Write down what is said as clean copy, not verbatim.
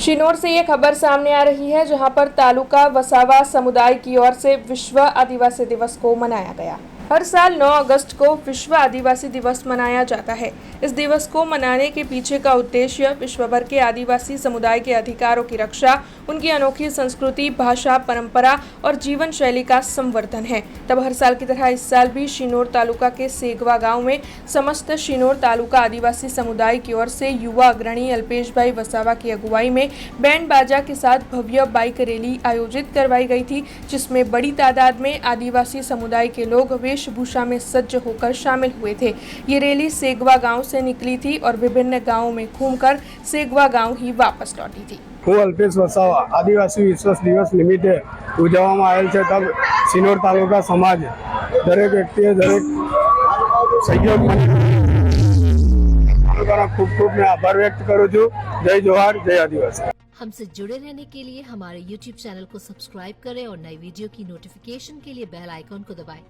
शिनोर से ये खबर सामने आ रही है, जहां पर तालुका वसावा समुदाय की ओर से विश्व आदिवासी दिवस को मनाया गया। हर साल 9 अगस्त को विश्व आदिवासी दिवस मनाया जाता है। इस दिवस को मनाने के पीछे का उद्देश्य विश्व भर के आदिवासी समुदाय के अधिकारों की रक्षा, उनकी अनोखी संस्कृति, भाषा, परंपरा और जीवन शैली का संवर्धन है। तब हर साल की तरह इस साल भी शिनोर तालुका के सेगवा गांव में समस्त शिनोर तालुका आदिवासी समुदाय की ओर से युवा अग्रणी अल्पेश भाई वसावा की अगुवाई में बैंड बाजा के साथ भव्य बाइक रैली आयोजित करवाई गई थी, जिसमें बड़ी तादाद में आदिवासी समुदाय के लोग वेशभूषा में सज्ज होकर शामिल हुए थे। ये रैली सेगवा गांव से निकली थी और विभिन्न गांवों में घूमकर सेगवा गांव ही वापस लौटी थी। હું અલ્પેશ વસાવા આદિવાસી વિશ્વ દિવસ નિમિત્તે ઉજવવામાં આવેલ છે। તબ શિનોર તાલુકા સમાજ દરેક વ્યક્તિએ દરેક સહયોગ તાલુકાના ખૂબ ખૂબ मैं આભાર વ્યક્ત કરું છું। જય જોહાર, જય આદિવાસી। हमसे जुड़े रहने के लिए हमारे YouTube चैनल को सब्सक्राइब करें और नई वीडियो की नोटिफिकेशन के लिए बेल आइकॉन को दबाएं।